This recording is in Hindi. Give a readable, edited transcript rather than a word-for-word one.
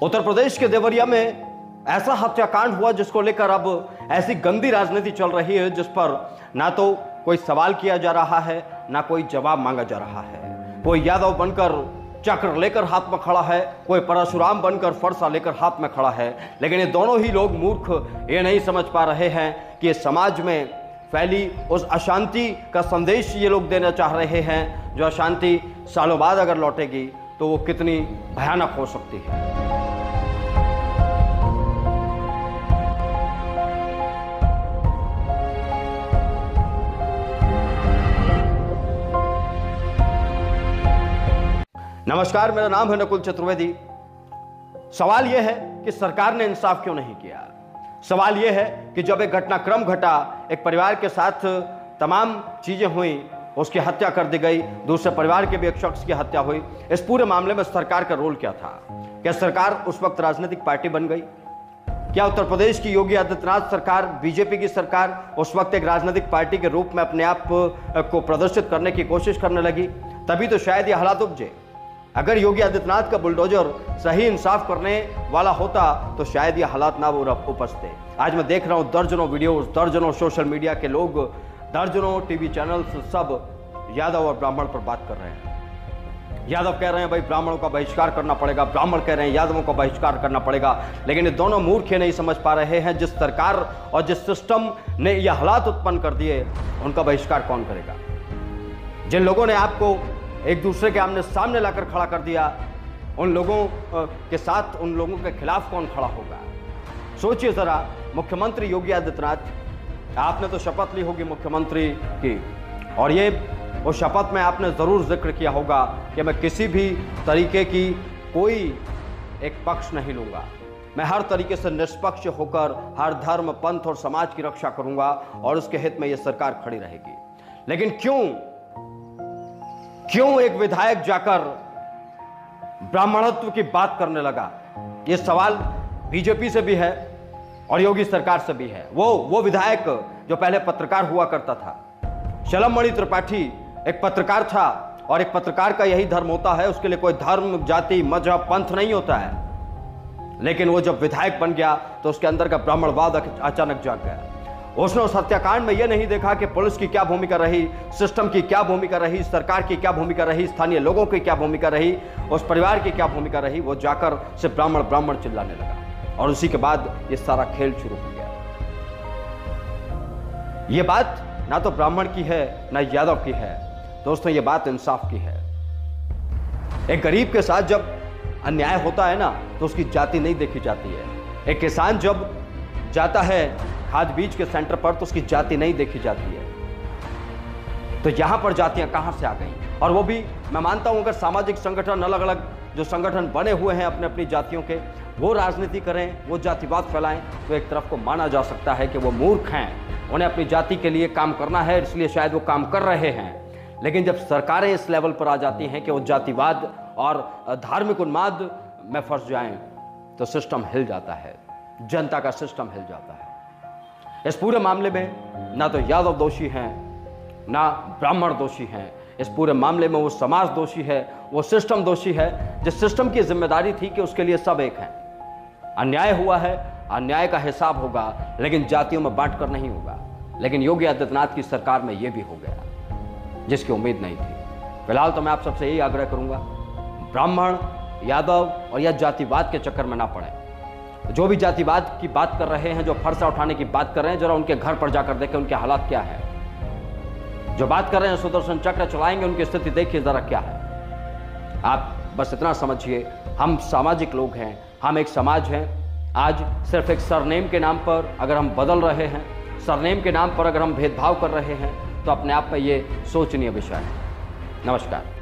उत्तर प्रदेश के देवरिया में ऐसा हत्याकांड हुआ जिसको लेकर अब ऐसी गंदी राजनीति चल रही है जिस पर ना तो कोई सवाल किया जा रहा है ना कोई जवाब मांगा जा रहा है। कोई यादव बनकर चक्र लेकर हाथ में खड़ा है, कोई परशुराम बनकर फरसा लेकर हाथ में खड़ा है, लेकिन ये दोनों ही लोग मूर्ख ये नहीं समझ पा रहे हैं कि ये समाज में फैली उस अशांति का संदेश ये लोग देना चाह रहे हैं, जो अशांति सालों बाद अगर लौटेगी तो वो कितनी भयानक हो सकती है। नमस्कार, मेरा नाम है नकुल चतुर्वेदी। सवाल यह है कि सरकार ने इंसाफ क्यों नहीं किया। सवाल यह है कि जब एक घटनाक्रम घटा, एक परिवार के साथ तमाम चीजें हुई, उसकी हत्या कर दी गई, दूसरे परिवार के भी एक शख्स की हत्या हुई, इस पूरे मामले में सरकार का रोल क्या था? क्या सरकार उस वक्त राजनीतिक पार्टी बन गई? क्या उत्तर प्रदेश की योगी आदित्यनाथ सरकार, बीजेपी की सरकार उस वक्त एक राजनीतिक पार्टी के रूप में अपने आप को प्रदर्शित करने की कोशिश करने लगी? तभी तो शायद ये हालात उपजे। अगर योगी आदित्यनाथ का बुलडोजर सही इंसाफ करने वाला होता तो शायद ये हालात ना उपजते। आज मैं देख रहा हूँ दर्जनों वीडियोस, दर्जनों सोशल मीडिया के लोग, दर्जनों टीवी चैनल्स सब यादव और ब्राह्मण पर बात कर रहे हैं। यादव कह रहे हैं भाई ब्राह्मणों का बहिष्कार करना पड़ेगा, ब्राह्मण कह रहे हैं यादवों का बहिष्कार करना पड़ेगा, लेकिन ये दोनों मूर्ख नहीं समझ पा रहे हैं जिस सरकार और जिस सिस्टम ने ये हालात उत्पन्न कर दिए उनका बहिष्कार कौन करेगा। जिन लोगों ने आपको एक दूसरे के आमने सामने लाकर खड़ा कर दिया, उन लोगों के साथ उन लोगों के खिलाफ कौन खड़ा होगा? सोचिए जरा। मुख्यमंत्री योगी आदित्यनाथ, आपने तो शपथ ली होगी मुख्यमंत्री की, और ये उस शपथ में आपने जरूर जिक्र किया होगा कि मैं किसी भी तरीके की कोई एक पक्ष नहीं लूंगा, मैं हर तरीके से निष्पक्ष होकर हर धर्म, पंथ और समाज की रक्षा करूंगा और उसके हित में यह सरकार खड़ी रहेगी। लेकिन क्यों एक विधायक जाकर ब्राह्मणत्व की बात करने लगा? यह सवाल बीजेपी से भी है और योगी सरकार से भी है। वो विधायक जो पहले पत्रकार हुआ करता था, शलमणि त्रिपाठी एक पत्रकार था, और एक पत्रकार का यही धर्म होता है, उसके लिए कोई धर्म, जाति, मजहब, पंथ नहीं होता है। लेकिन वो जब विधायक बन गया तो उसके अंदर का ब्राह्मणवाद अचानक जाग गया। उसने उस हत्याकांड में यह नहीं देखा कि पुलिस की क्या भूमिका रही, सिस्टम की क्या भूमिका रही, सरकार की क्या भूमिका रही, स्थानीय लोगों की क्या भूमिका रही, उस परिवार की क्या भूमिका रही। वो जाकर सिर्फ ब्राह्मण ब्राह्मण चिल्लाने लगा और उसी के बाद ये सारा खेल शुरू हो गया। ये बात ना तो ब्राह्मण की है ना यादव की है दोस्तों, ये बात इंसाफ की है। एक गरीब के साथ जब अन्याय होता है ना तो उसकी जाति नहीं देखी जाती है। एक किसान जब जाता है खाद बीज के सेंटर पर तो उसकी जाति नहीं देखी जाती है। तो यहां पर जातियां कहां से आ गई? और वो भी मैं मानता हूं अगर सामाजिक संगठन, अलग अलग जो संगठन बने हुए हैं अपने अपनी जातियों के, वो राजनीति करें, वो जातिवाद फैलाएं, तो एक तरफ को माना जा सकता है कि वो मूर्ख हैं, उन्हें अपनी जाति के लिए काम करना है, इसलिए शायद वो काम कर रहे हैं। लेकिन जब सरकारें इस लेवल पर आ जाती हैं कि वो जातिवाद और धार्मिक उन्माद में फंस जाएं तो सिस्टम हिल जाता है, जनता का सिस्टम हिल जाता है। इस पूरे मामले में ना तो यादव दोषी हैं ना ब्राह्मण दोषी हैं। इस पूरे मामले में वो समाज दोषी है, वो सिस्टम दोषी है, जिस सिस्टम की जिम्मेदारी थी कि उसके लिए सब एक हैं। अन्याय हुआ है, अन्याय का हिसाब होगा, लेकिन जातियों में बांट कर नहीं होगा। लेकिन योगी आदित्यनाथ की सरकार में यह भी हो गया जिसकी उम्मीद नहीं थी। फिलहाल तो मैं आप सबसे यही आग्रह करूंगा, ब्राह्मण, यादव और या जातिवाद के चक्कर में ना पड़े। जो भी जातिवाद की बात कर रहे हैं, जो फरसा उठाने की बात कर रहे हैं, जरा उनके घर पर जाकर देखें उनके हालात क्या है। जो बात कर रहे हैं सुदर्शन चक्र चलाएंगे, उनकी स्थिति देखिए जरा क्या है। आप बस इतना समझिए, हम सामाजिक लोग हैं, हम एक समाज हैं। आज सिर्फ एक सरनेम के नाम पर अगर हम बदल रहे हैं, सरनेम के नाम पर अगर हम भेदभाव कर रहे हैं, तो अपने आप में ये सोचनीय विषय है। नमस्कार।